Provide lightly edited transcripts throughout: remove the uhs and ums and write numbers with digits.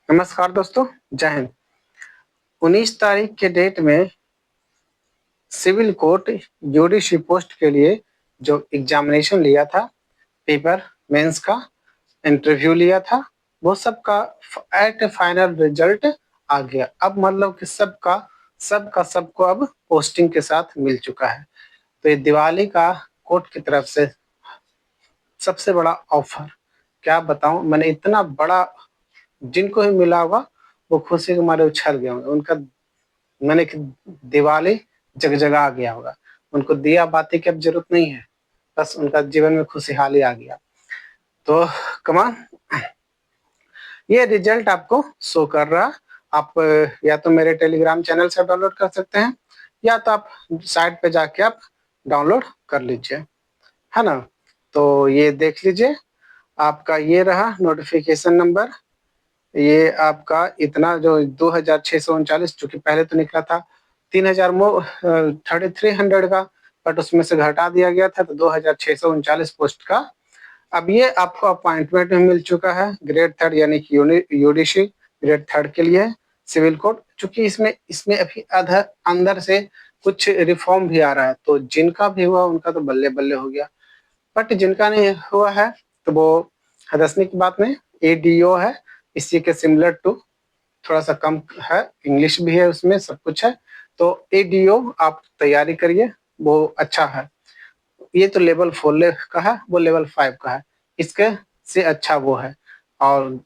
नमस्कार दोस्तों, जय हिंद। 19 तारीख के डेट में सिविल कोर्ट यूडीसी पोस्ट के लिए जो एग्जामिनेशन लिया था, पेपर मेंस का इंटरव्यू लिया था, वो सबका एट फाइनल रिजल्ट आ गया। अब मतलब कि सबको अब पोस्टिंग के साथ मिल चुका है। तो ये दिवाली का कोर्ट की तरफ से सबसे बड़ा ऑफर, क्या बताऊं। मैंने इतना बड़ा, जिनको ही मिला होगा वो खुशी के मारे उछल गए होंगे। उनका मैंने कि दिवाली जगजगा गया होगा। उनको दिया बाती की अब जरूरत नहीं है, बस उनका जीवन में खुशहाली आ गया। तो कमान, ये रिजल्ट आपको शो कर रहा। आप या तो मेरे टेलीग्राम चैनल से डाउनलोड कर सकते हैं, या तो आप साइट पे जाके आप डाउनलोड कर लीजिए, है ना। तो ये देख लीजिए, आपका ये रहा नोटिफिकेशन नंबर। ये आपका इतना जो 2639, चूंकि पहले तो निकला था 3000 3300 का, बट उसमें से घटा दिया गया था, तो 2639 पोस्ट का अब ये आपको अपॉइंटमेंट में मिल चुका है। ग्रेड 3 यानी कि यूडीसी ग्रेड 3 के लिए सिविल कोड। चूंकि इसमें इसमें अभी अंदर से कुछ रिफॉर्म भी आ रहा है, तो जिनका भी हुआ उनका तो बल्ले बल्ले हो गया, बट जिनका नहीं हुआ है तो वो हदसने की बात नहीं। एडीओ है, इसी के सिमिलर टू, थोड़ा सा कम है, इंग्लिश भी है उसमें, सब कुछ है। तो एडीओ आप तैयारी करिए, वो अच्छा है। ये तो लेवल 4 का है, वो लेवल 5 का है, इसके से अच्छा वो है। और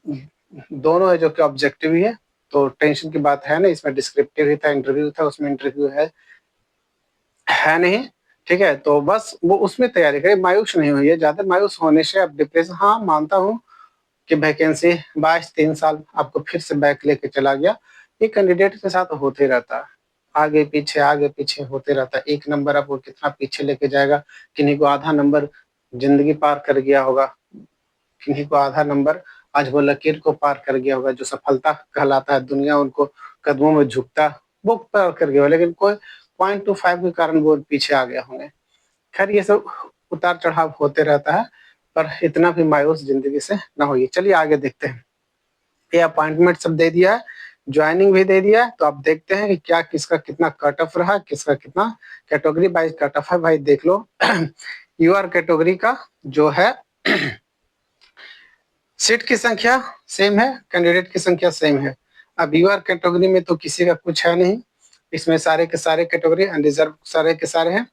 दोनों है जो कि ऑब्जेक्टिव ही है, तो टेंशन की बात है नहीं। इसमें डिस्क्रिप्टिव ही था, इंटरव्यू था, उसमें इंटरव्यू है नहीं। ठीक है, तो बस वो उसमें तैयारी करें, मायूस नहीं हुई है। ज्यादा मायूस होने से आप डिप्रेशन, हाँ मानता हूँ कि वैकेंसी 22 3 साल आपको फिर से बैक लेके चला गया। ये कैंडिडेट के साथ होते रहता है, आगे पीछे होते रहता है। एक नंबर आपको कितना पीछे लेके जाएगा, किन्हीं को आधा नंबर जिंदगी पार कर गया होगा, किन्हीं को आधा नंबर आज वो लकीर को पार कर गया होगा। जो सफलता कहलाता है, दुनिया उनको कदमों में झुकता, वो पार कर गया होगा, लेकिन कोई 0.25 के कारण वो पीछे आ गया होंगे। खैर, ये सब उतार चढ़ाव होते रहता है, पर इतना भी मायूस जिंदगी से ना होइए। चलिए आगे देखते हैं। ये अपॉइंटमेंट सब दे दिया है, ज्वाइनिंग भी दे दिया है, तो आप देखते हैं कि क्या किसका कितना कट ऑफ रहा, किसका कितना कैटेगरी वाइज कट ऑफ है। भाई देख लो, यूआर कैटेगरी का जो है सीट की संख्या सेम है, कैंडिडेट की संख्या सेम है। अब यूआर कैटेगरी में तो किसी का कुछ है नहीं, इसमें सारे के सारे कैटेगरी अनरिजर्व सारे के सारे हैं।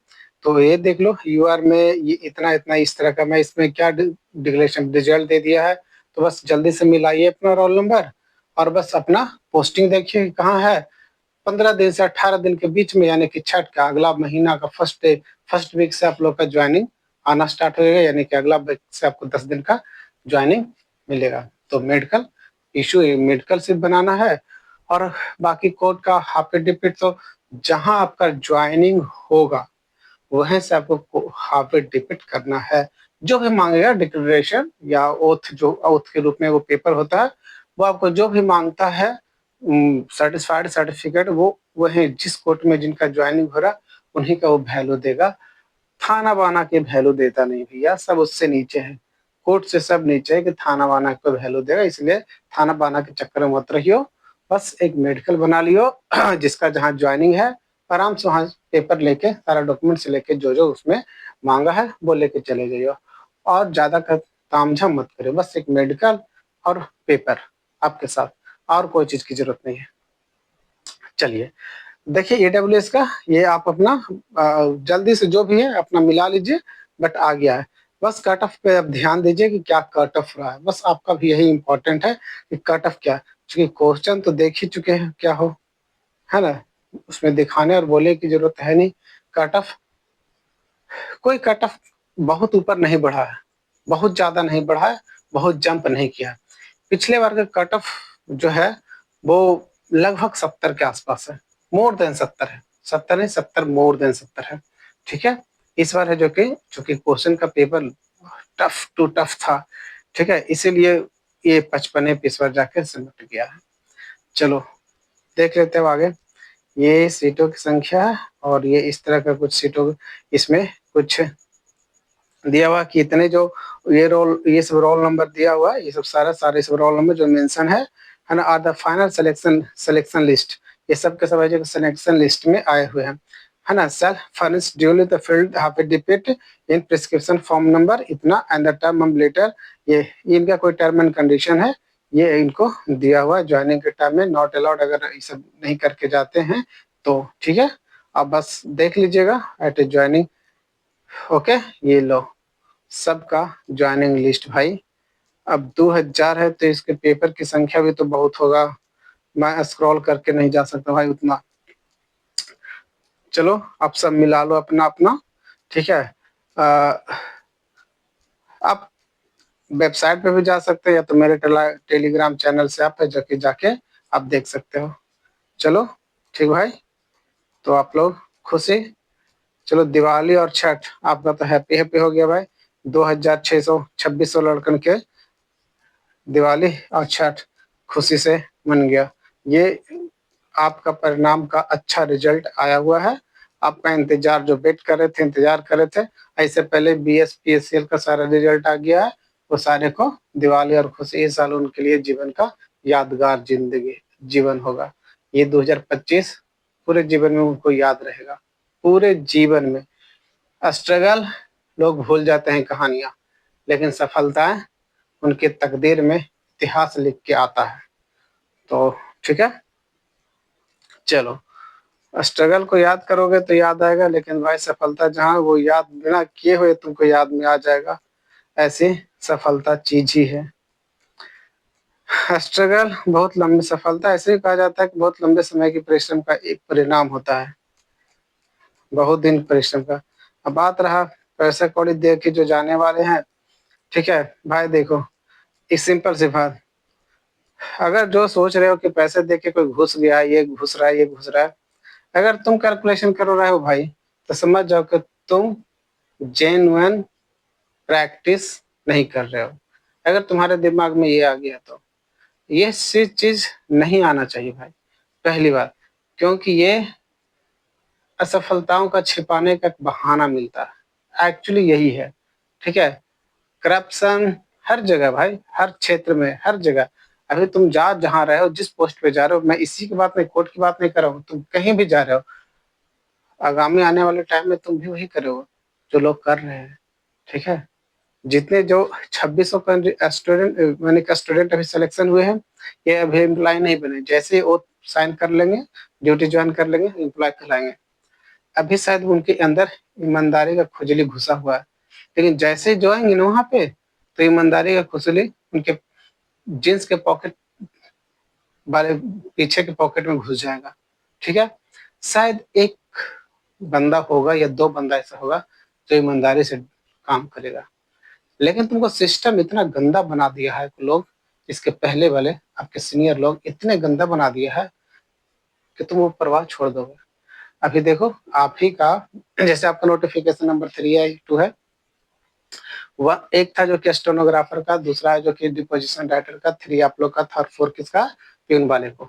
तो ये देख लो, यूआर में ये इतना इतना इस तरह का, मैं इसमें क्या डिक्लेरेशन रिजल्ट दे दिया है। तो बस जल्दी से मिलाइए अपना रोल नंबर, और बस अपना पोस्टिंग देखिए कहाँ है। 15 दिन से 18 दिन के बीच में, यानी कि छठ का अगला महीना का फर्स्ट वीक से आप लोग का ज्वाइनिंग आना स्टार्ट हो जाएगा, यानी कि अगला वीक से आपको 10 दिन का ज्वाइनिंग मिलेगा। तो मेडिकल इशू, मेडिकल सिर्फ बनाना है, और बाकी कोर्ट का हाफ डिपिट तो जहां आपका ज्वाइनिंग होगा वहीं से आपको हाफ डिपिट करना है। जो भी मांगेगा डिक्लेरेशन या ओथ, जो ओथ के रूप में वो पेपर होता है, वो आपको जो भी मांगता है सर्टिफाइड सर्टिफिकेट, वो वही जिस कोर्ट में जिनका ज्वाइनिंग हो रहा उन्हीं का वो वैल्यू देगा। थाना बाना के वैल्यू देता नहीं भैया, सब उससे नीचे है, कोर्ट से सब नीचे है कि थाना बाना को वैल्यू देगा। इसलिए थाना बाना के चक्कर में मत रहियो, बस एक मेडिकल बना लियो जिसका जहाँ ज्वाइनिंग है, आराम से वहाँ पेपर लेके सारा डॉक्यूमेंट्स लेके जो जो उसमें मांगा है वो लेके चले जाइयो। और ज्यादा तामझाम मत करियो, बस एक मेडिकल और पेपर आपके साथ, और कोई चीज की जरूरत नहीं है। चलिए देखिए, एडब्ल्यूएस का ये आप अपना जल्दी से जो भी है अपना मिला लीजिए, बट आ गया है। बस कट ऑफ पे अब ध्यान दीजिए कि क्या कट ऑफ रहा है, बस आपका भी यही इंपॉर्टेंट है कि कट ऑफ क्या है। क्योंकि क्वेश्चन तो देख ही चुके हैं क्या हो, है ना, उसमें दिखाने और बोले की जरूरत है नहीं। कट ऑफ, कोई कट ऑफ बहुत ऊपर नहीं बढ़ा है, बहुत ज्यादा नहीं बढ़ा है, बहुत जंप नहीं किया है। पिछले बार का कट ऑफ जो है वो लगभग 70 के आसपास है, मोर देन 70 है, 70 नहीं 70, मोर देन 70 है। ठीक है, इस बार है जो कि चूंकि क्वेश्चन का पेपर टफ टू टफ था, ठीक है, इसीलिए ये 55 पे इस बार जाके सिमट गया है। चलो देख लेते हैं आगे। ये सीटों की संख्या है, और ये इस तरह का कुछ सीटों, इसमें कुछ दिया हुआ कि इतने जो ये सब रोल नंबर दिया हुआ है, ये सब सारे सब रोल नंबर जो मेंशन है है ना, are the final selection list, ये सब के सब जो सिलेक्शन लिस्ट में आए हुए हैं, है ना। Self furnish duly the field have a depict in prescription form number इतना and the term of letter, ये इनका कोई टर्म एंड कंडीशन है, ये इनको दिया हुआ ज्वाइनिंग के टाइम में नॉट अलाउड, अगर ये सब नहीं करके जाते हैं तो ठीक है। अब बस देख लीजिएगा एट ए ज्वाइनिंग। ओके, ये लो सबका ज्वाइनिंग लिस्ट भाई। अब 2000 है तो इसके पेपर की संख्या भी तो बहुत होगा, मैं स्क्रॉल करके नहीं जा सकता भाई उतना। चलो आप सब मिला लो अपना अपना, ठीक है। आप वेबसाइट पे भी जा सकते हैं या तो मेरे टेलीग्राम चैनल से आप जाके जाके आप देख सकते हो। चलो ठीक भाई, तो आप लोग खुशी। चलो दिवाली और छठ आपका तो हैप्पी हैप्पी हो गया भाई। 2626 लड़कन के दिवाली और छठ खुशी से मन गया। ये आपका परिणाम का अच्छा रिजल्ट आया हुआ है। आपका इंतजार जो वेट कर रहे थे, इंतजार कर रहे थे, ऐसे पहले BSPSCL का सारा रिजल्ट आ गया है। वो सारे को दिवाली और खुशी, इस साल उनके लिए जीवन का यादगार जिंदगी जीवन होगा। ये 2025 पूरे जीवन में उनको याद रहेगा, पूरे जीवन में। स्ट्रगल लोग भूल जाते हैं कहानियां, लेकिन सफलताएं उनके तकदीर में इतिहास लिख के आता है। तो ठीक है, चलो स्ट्रगल को याद करोगे तो याद आएगा, लेकिन भाई सफलता जहाँ वो याद बिना किए हुए तुमको याद में आ जाएगा, ऐसी सफलता चीज ही है। स्ट्रगल बहुत लंबी, सफलता ऐसे ही कहा जाता है कि बहुत लंबे समय की परिश्रम का एक परिणाम होता है, बहुत दिन परिश्रम का। अब बात रहा पैसे कौड़ी दे के जो जाने वाले हैं, ठीक है भाई। देखो एक सिंपल सी बात, अगर जो सोच रहे हो कि पैसे दे के कोई घुस गया, ये घुस रहा है, ये घुस रहा है, अगर तुम कैलकुलेशन करो रहे हो भाई, तो समझ जाओ कि तुम जेन्युइन प्रैक्टिस नहीं कर रहे हो। अगर तुम्हारे दिमाग में ये आ गया तो ये चीज नहीं आना चाहिए भाई, पहली बात। क्योंकि ये असफलताओं का छिपाने का एक बहाना मिलता है, एक्चुअली यही है, ठीक है। करप्शन हर जगह भाई, हर क्षेत्र में, हर जगह। अभी तुम जा जहाँ रहे हो, जिस पोस्ट पे जा रहे हो, मैं इसी की बात नहीं, कोर्ट की बात नहीं कर रहा हूँ, तुम कहीं भी जा रहे हो, आगामी आने वाले टाइम में तुम भी वही करोगे जो लोग कर रहे हैं, ठीक है। जितने जो 2600 स्टूडेंट मैंने का स्टूडेंट अभी सिलेक्शन हुए हैं, ये अभी एम्प्लॉय नहीं बने, जैसे ही वो साइन कर लेंगे, ड्यूटी ज्वाइन कर लेंगे, एम्प्लॉय कहलाएंगे। अभी शायद उनके अंदर ईमानदारी का खुजली घुसा हुआ है, लेकिन जैसे ही जाएंगे ना वहां पे, तो ईमानदारी का खुजली उनके जींस के पॉकेट वाले पीछे के पॉकेट में घुस जाएगा, ठीक है। शायद एक बंदा होगा या दो बंदा ऐसा होगा जो ईमानदारी से काम करेगा, लेकिन तुमको सिस्टम इतना गंदा बना दिया है लोग, इसके पहले वाले आपके सीनियर लोग इतने गंदा बना दिया है कि तुम वो परवाह छोड़ दोगे। अभी देखो आप ही का, जैसे आपका नोटिफिकेशन नंबर 3 है 2 है, वह एक था जो कि स्टेनोग्राफर का, दूसरा है जो कि डिपोजिशन राइटर का, 3 आप लोग का था, और 4 किसका, प्यून वाले को।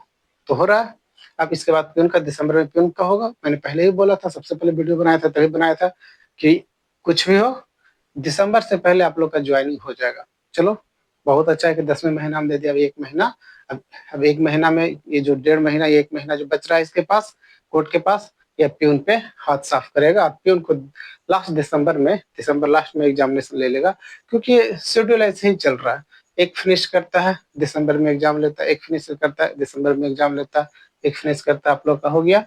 तो हो रहा है। अब इसके बाद प्यून का दिसंबर में प्यून का होगा। मैंने पहले ही बोला था, सबसे पहले वीडियो बनाया था, तभी बनाया था कि कुछ भी हो दिसंबर से पहले आप लोग का ज्वाइनिंग हो जाएगा। चलो बहुत अच्छा है कि 10वें महीना में दे दिया, अब 1 महीना। अब 1 महीना में ये जो 1.5 महीना, ये 1 महीना जो बच रहा है इसके पास, कोर्ट के पास, या प्यून पे हाथ साफ करेगा। प्यून को लास्ट दिसंबर में, दिसंबर लास्ट में एग्जामिनेशन ले लेगा, क्योंकि शेड्यूल ऐसे ही चल रहा है। एक फिनिश करता है दिसंबर में एग्जाम लेता है, एक फिनिश करता है दिसंबर में एग्जाम लेता है, एक फिनिश करता है, आप लोग का हो गया।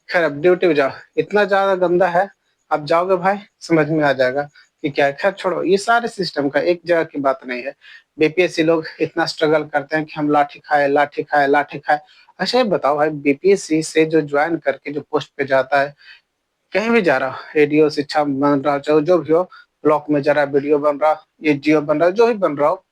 खैर अब ड्यूटी पे जाओ, इतना ज्यादा गंदा है, आप जाओगे भाई समझ में आ जाएगा कि क्या है। खैर छोड़ो, ये सारे सिस्टम का एक जगह की बात नहीं है। बीपीएससी लोग इतना स्ट्रगल करते हैं कि हम लाठी खाए, लाठी खाए, लाठी खाए। अच्छा ये बताओ भाई, बीपीएससी से जो ज्वाइन करके जो पोस्ट पे जाता है, कहीं भी जा रहा हो, एडीओ शिक्षा बन रहा, चाहे जो भी हो, ब्लॉक में जा रहा है, बीडीओ बन रहा, ये जीओ बन रहा, जो भी बन रहा हो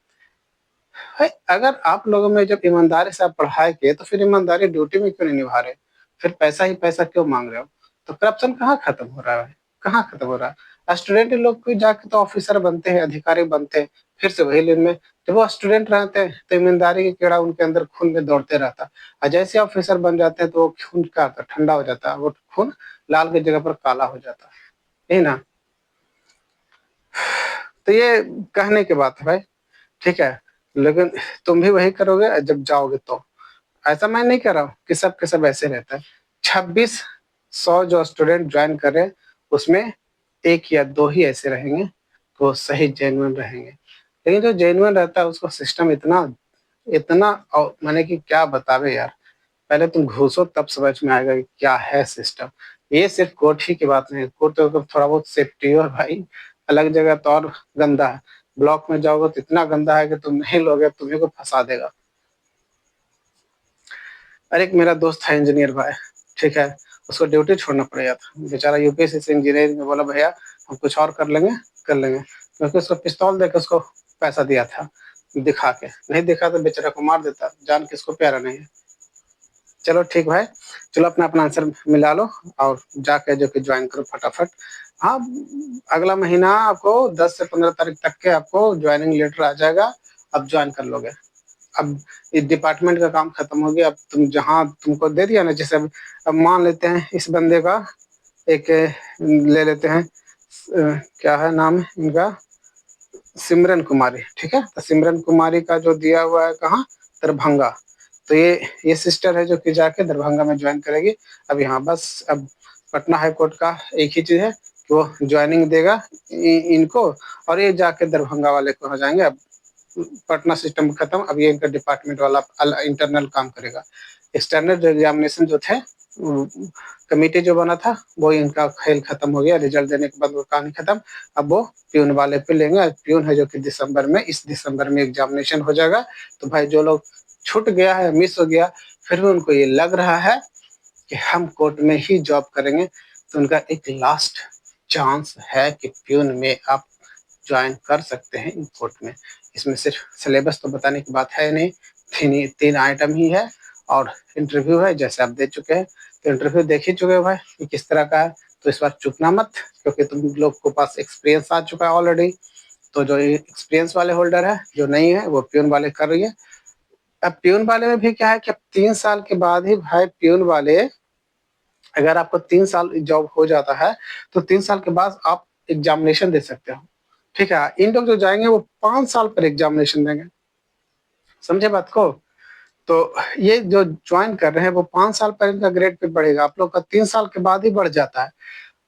भाई, अगर आप लोगों में जब ईमानदारी से आप पढ़ाई किए, तो फिर ईमानदारी ड्यूटी में क्यों नहीं निभा रहे, फिर पैसा ही पैसा क्यों मांग रहे हो। तो करप्शन कहाँ खत्म हो रहा है, कहाँ खत्म हो रहा है। स्टूडेंट लोग को जाके तो ऑफिसर बनते हैं, अधिकारी बनते हैं, फिर से वही लाइन में। जब वो स्टूडेंट रहते हैं तो ईमानदारी की कीड़ा उनके अंदर खून में दौड़ते रहता है, और जैसे ऑफिसर बन जाते हैं तो वो खून क्या आता है, ठंडा हो जाता है, वो खून लाल की जगह पर काला हो जाता है, यही ना। तो ये कहने की बात है भाई, ठीक है। लेकिन तुम भी वही करोगे जब जाओगे तो। ऐसा मैं नहीं कर रहा हूँ कि सब के सब ऐसे रहता है। 2600 जो स्टूडेंट ज्वाइन कर रहे हैं उसमें 1 या 2 ही ऐसे रहेंगे तो सही जेन्युइन रहेंगे। लेकिन जो जेन्युइन रहता है उसको सिस्टम इतना इतना माने कि क्या बतावे यार। पहले तुम घुसो तब समझ में आएगा कि क्या है सिस्टम। ये सिर्फ कोर्ट ही की बात नहीं, कोर्ट तो थोड़ा बहुत सेफ्टी है भाई, अलग जगह तो और गंदा है। ब्लॉक में जाओगे तो इतना गंदा है कि तुम नहीं लोगे, तुम्हें को फंसा देगा। अरे एक मेरा दोस्त था इंजीनियर भाई, ठीक है, उसको ड्यूटी छोड़ना पड़ गया था बेचारा। यूपीएससी से इंजीनियरिंग में बोला भैया हम कुछ और कर लेंगे, कर लेंगे, क्योंकि उसको पिस्तौल देकर उसको पैसा दिया था, दिखा के नहीं दिखा तो बेचारा को मार देता, जान किसको प्यारा नहीं है। चलो ठीक भाई, चलो अपना अपना आंसर मिला लो और जाके जो कि ज्वाइन करो फटाफट। हाँ, अगला महीना आपको 10 से 15 तारीख तक के आपको ज्वाइनिंग लेटर आ जाएगा, अब ज्वाइन कर लोगे। अब इस डिपार्टमेंट का काम खत्म हो गया, अब तुम जहाँ तुमको दे दिया ना, जैसे अब मान लेते हैं इस बंदे का एक ले लेते हैं, क्या है नाम है इनका, सिमरन कुमारी, ठीक है, तो सिमरन कुमारी का जो दिया हुआ है कहाँ, दरभंगा। तो ये सिस्टर है जो कि जाके दरभंगा में ज्वाइन करेगी। अब यहाँ बस अब पटना हाई कोर्ट का एक ही चीज है कि वो ज्वाइनिंग देगा इनको, और ये जाके दरभंगा वाले को हो जाएंगे। अब पटना सिस्टम खत्म, अब ये इनका डिपार्टमेंट वाला इंटरनल काम करेगा। एक्सटर्नल जो एग्जामिनेशन जो थे, कमेटी जो बना था वो इनका खेल खत्म हो गया, रिजल्ट देने के बाद वो कहानी खत्म। अब वो प्यून वाले पे लेंगे, प्यून है जो कि दिसंबर में, इस दिसंबर में एग्जामिनेशन हो जाएगा। तो भाई जो लोग छूट गया है, मिस हो गया, फिर भी उनको ये लग रहा है कि हम कोर्ट में ही जॉब करेंगे, तो उनका एक लास्ट चांस है कि प्यून में आप ज्वाइन कर सकते हैं इन कोर्ट में। इसमें सिर्फ सिलेबस तो बताने की बात है नहीं, तीन आइटम ही है और इंटरव्यू है, जैसे आप दे चुके हैं। तो इंटरव्यू देख ही चुके हो भाई कि किस तरह का है, तो इस बार चुकना मत, क्योंकि तुम लोग को पास एक्सपीरियंस आ चुका है ऑलरेडी। तो जो एक्सपीरियंस वाले होल्डर है, जो नहीं है वो प्यून वाले कर रही है। अब प्यून वाले में भी क्या है कि अब 3 साल के बाद ही भाई प्यून वाले, अगर आपको 3 साल जॉब हो जाता है तो 3 साल के बाद आप एग्जामिनेशन दे सकते हो, ठीक है। इन लोग जो जाएंगे वो 5 साल पर एग्जामिनेशन देंगे, समझे बात को। तो ये जो ज्वाइन कर रहे हैं वो 5 साल पर इनका ग्रेड पे बढ़ेगा, आप लोग का 3 साल के बाद ही बढ़ जाता है।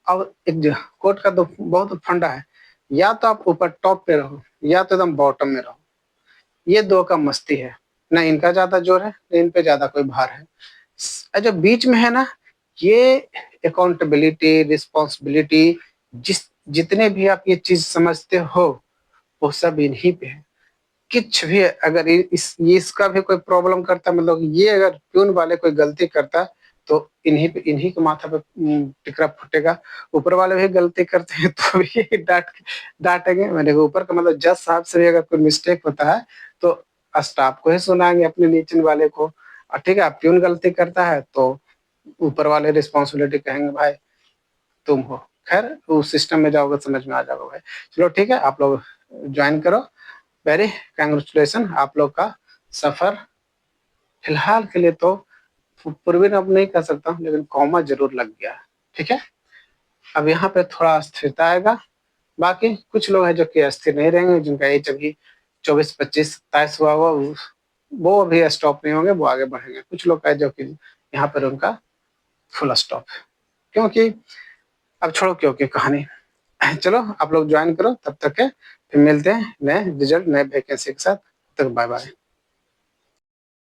अब एक कोर्ट का तो बहुत फंडा है, या तो आप ऊपर टॉप पे रहो या तो एकदम बॉटम में रहो, ये दो का मस्ती है। ना इनका ज्यादा जोर है ना इन पे ज्यादा कोई भार है, जो बीच में है ना, ये अकाउंटेबिलिटी, रिस्पॉन्सिबिलिटी, जिस जितने भी आप ये चीज समझते हो वो सब इन्हीं पे है। कुछ भी अगर ये इसका भी कोई प्रॉब्लम करता, मतलब ये अगर प्यून वाले कोई गलती करता तो इन्हीं के माथा पे टिकरा फुटेगा। ऊपर वाले भी गलती करते हैं तो भी डांटेंगे, मैंने ऊपर का मतलब जज साहब से भी अगर कोई मिस्टेक होता है तो स्टाफ को ही सुनाएंगे, अपने नीचे वाले को। और ठीक है, प्यून गलती करता है तो ऊपर वाले रिस्पॉन्सिबिलिटी कहेंगे भाई तुम हो। खैर उस सिस्टम में जाओगे समझ में आ जाओगे भाई। चलो ठीक है, आप लोग ज्वाइन करो। वेरी कंग्रेचुलेसन, आप लोग का सफर फिलहाल के लिए तो पूर्वी अब नहीं कर सकता हूँ, लेकिन कॉमा जरूर लग गया है, ठीक है। अब यहाँ पे थोड़ा स्थिरता आएगा। बाकी कुछ लोग हैं जो कि अस्थिर नहीं रहेंगे, जिनका एज अभी 24, 25, 27 हुआ हुआ, वो अभी स्टॉप नहीं होंगे, वो आगे बढ़ेंगे। कुछ लोग हैं जो कि यहाँ पर उनका फुल स्टॉप है, क्योंकि अब छोड़ो क्योंकि कहानी। चलो आप लोग ज्वाइन करो, तब तक के फिर मिलते हैं नए रिजल्ट नए वैकेंसी के साथ। तब तक बाय बाय।